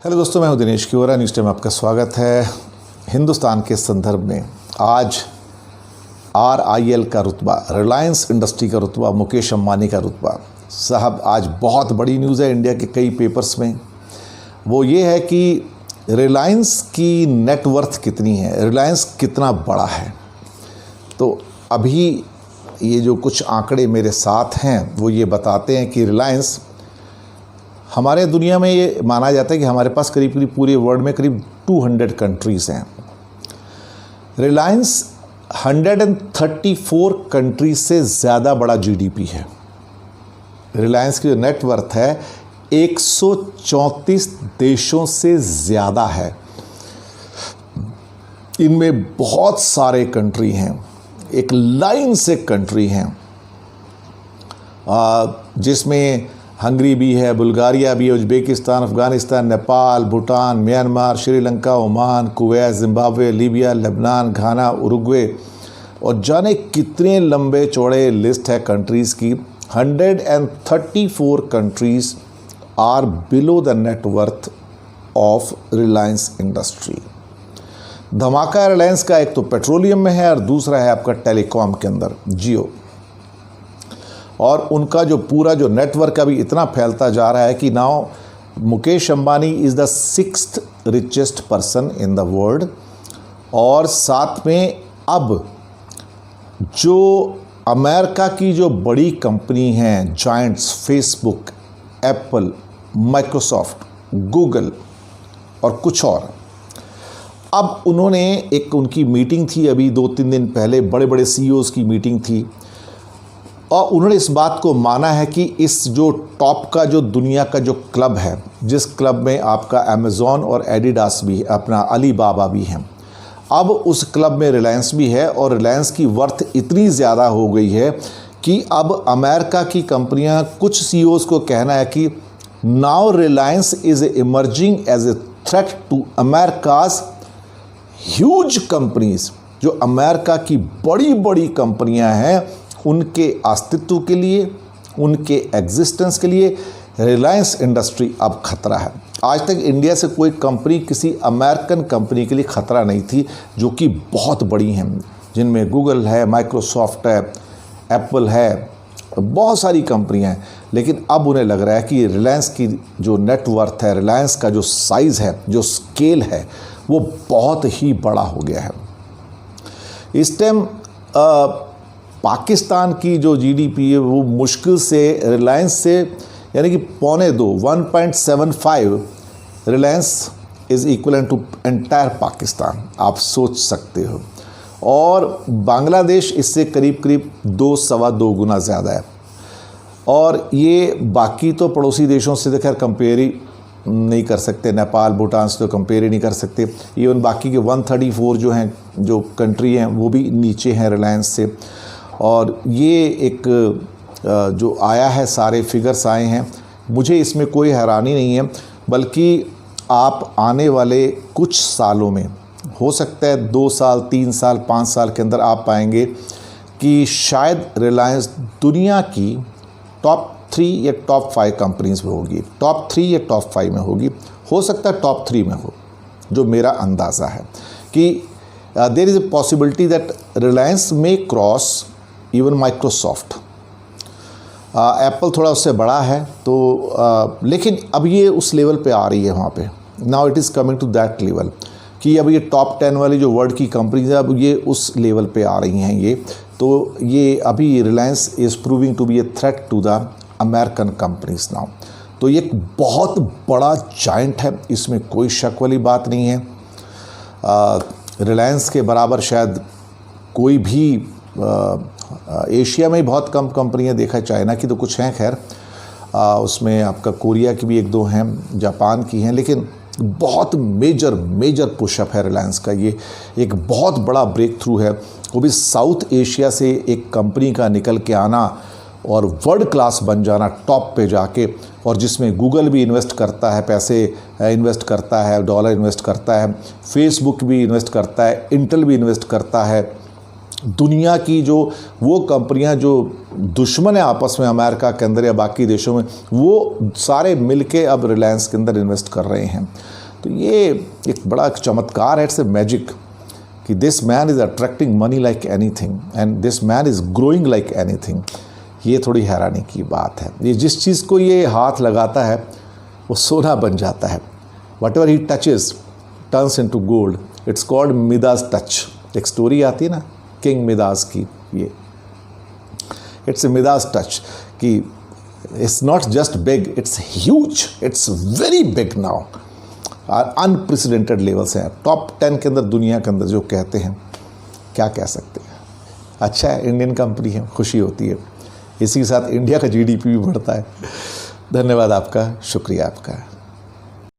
Hello दोस्तों, मैं हूं दिनेश किवरा। न्यूज़ टाइम में आपका स्वागत है। हिंदुस्तान के संदर्भ में आज RIL का रुतबा, रिलायंस इंडस्ट्री का रुतबा, मुकेश अंबानी का रुतबा। साहब, आज बहुत बड़ी न्यूज़ है इंडिया के कई पेपर्स में। वो ये है कि रिलायंस की नेटवर्थ कितनी है, रिलायंस कितना बड़ा है। तो अभी ये जो कुछ आंकड़े मेरे साथ हैं वो ये बताते हैं कि रिलायंस, हमारे दुनिया में ये माना जाता है कि हमारे पास करीब करीब पूरे वर्ल्ड में करीब 200 कंट्रीज़ हैं। रिलायंस 134 कंट्रीज से ज़्यादा बड़ा GDP है। रिलायंस की जो नेटवर्थ है 134 देशों से ज़्यादा है। इनमें बहुत सारे कंट्री हैं, एक लाइन से कंट्री हैं, जिसमें हंगरी भी है, बुल्गारिया भी है, Uzbekistan, Afghanistan, Nepal, Bhutan, Myanmar, Sri Lanka, Oman, Kuwait, Zimbabwe, Libya, Lebanon, Ghana, Uruguay और जाने कितने लंबे चौड़े लिस्ट है कंट्रीज़ की। 134 countries are below the net worth of Reliance industry. धमाका रिलायंस का एक तो पेट्रोलियम में है और दूसरा है आपका टेलीकॉम के अंदर जियो। और उनका जो पूरा जो नेटवर्क अभी इतना फैलता जा रहा है कि now Mukesh Ambani is the 6th richest person in the world. और साथ में अब जो अमेरिका की जो बड़ी कंपनी हैं, giants, Facebook, Apple, Microsoft, Google और कुछ और, अब उन्होंने एक उनकी मीटिंग थी अभी 2-3 दिन पहले, बड़े बड़े CEOs की मीटिंग थी और उन्होंने इस बात को माना है कि इस जो टॉप का जो दुनिया का जो क्लब है, जिस क्लब में आपका अमेज़ॉन और एडिडास भी, अपना अलीबाबा भी हैं, अब उस क्लब में रिलायंस भी है। और रिलायंस की वर्थ इतनी ज़्यादा हो गई है कि अब अमेरिका की कंपनियां, कुछ CEOs को कहना है कि now Reliance is emerging as a threat to America's huge companies. जो अमेरिका की बड़ी बड़ी कंपनियां हैं उनके अस्तित्व के लिए, उनके एग्जिस्टेंस के लिए रिलायंस इंडस्ट्री अब खतरा है। आज तक इंडिया से कोई कंपनी किसी अमेरिकन कंपनी के लिए खतरा नहीं थी, जो कि बहुत बड़ी हैं, जिनमें गूगल है, माइक्रोसॉफ्ट है, एप्पल है, बहुत सारी कंपनियां हैं। लेकिन अब उन्हें लग रहा है कि रिलायंस की जो नेटवर्थ है, रिलायंस का जो साइज़ है, जो स्केल है, वो बहुत ही बड़ा हो गया है। इस टाइम पाकिस्तान की जो GDP है वो मुश्किल से रिलायंस से, यानी कि 2.25, 1.75 Reliance is equivalent to entire Pakistan, आप सोच सकते हो। और बांग्लादेश इससे करीब करीब 2-2.25 गुना ज़्यादा है। और ये बाकी तो पड़ोसी देशों से तो खैर कंपेयर ही नहीं कर सकते, नेपाल, भूटान से तो कंपेयर ही नहीं कर सकते। इवन बाकी के 134 जो हैं, जो कंट्री हैं, वो भी नीचे हैं रिलायंस से। और ये एक जो आया है, सारे फिगर्स आए हैं, मुझे इसमें कोई हैरानी नहीं है, बल्कि आप आने वाले कुछ सालों में, हो सकता है 2 साल, 3 साल, 5 साल के अंदर आप पाएंगे कि शायद रिलायंस दुनिया की टॉप 3 या टॉप 5 कंपनीज में होगी, टॉप 3 या टॉप 5 में होगी। हो सकता है टॉप 3 में हो, जो मेरा अंदाज़ा है कि there is a possibility that Reliance में क्रॉस इवन माइक्रोसॉफ्ट। एप्पल थोड़ा उससे बड़ा है तो लेकिन अब ये उस लेवल पे आ रही है वहाँ पे। Now it is coming to that level कि अब ये टॉप 10 वाली जो वर्ल्ड की कंपनीज है, अब ये उस लेवल पे आ रही हैं। ये तो ये अभी Reliance is proving to be a threat to the American companies now. तो ये एक बहुत बड़ा जायंट है, इसमें कोई शक वाली बात नहीं है। रिलायंस के बराबर शायद कोई भी एशिया में ही बहुत कम कंपनियां देखा, चाइना की तो कुछ हैं खैर, उसमें आपका कोरिया की भी 1-2 हैं, जापान की हैं, लेकिन बहुत मेजर पुशअप है रिलायंस का। ये एक बहुत बड़ा ब्रेक थ्रू है, वो भी साउथ एशिया से एक कंपनी का निकल के आना और वर्ल्ड क्लास बन जाना टॉप पे जाके, और जिसमें गूगल भी इन्वेस्ट करता है, पैसे इन्वेस्ट करता है, डॉलर इन्वेस्ट करता है, फेसबुक भी इन्वेस्ट करता है, इंटेल भी इन्वेस्ट करता है, दुनिया की जो वो कंपनियां जो दुश्मन है आपस में अमेरिका के अंदर या बाकी देशों में, वो सारे मिलके अब रिलायंस के अंदर इन्वेस्ट कर रहे हैं। तो ये एक बड़ा चमत्कार है, इट्स ए मैजिक कि this man is attracting money like anything and this man is growing like anything. ये थोड़ी हैरानी की बात है। ये जिस चीज़ को ये हाथ लगाता है वो सोना बन जाता है। What ever he touches turns into gold. It's called Midas touch. एक स्टोरी आती है ना किंग मिदास की, ये इट्स ए मिदास टच कि it's not just big, it's huge, it's very big now. Unprecedented levels हैं, टॉप 10 के अंदर दुनिया के अंदर जो कहते हैं, क्या कह सकते हैं। अच्छा है, इंडियन कंपनी है, खुशी होती है। इसी के साथ इंडिया का GDP भी बढ़ता है। धन्यवाद आपका, शुक्रिया आपका।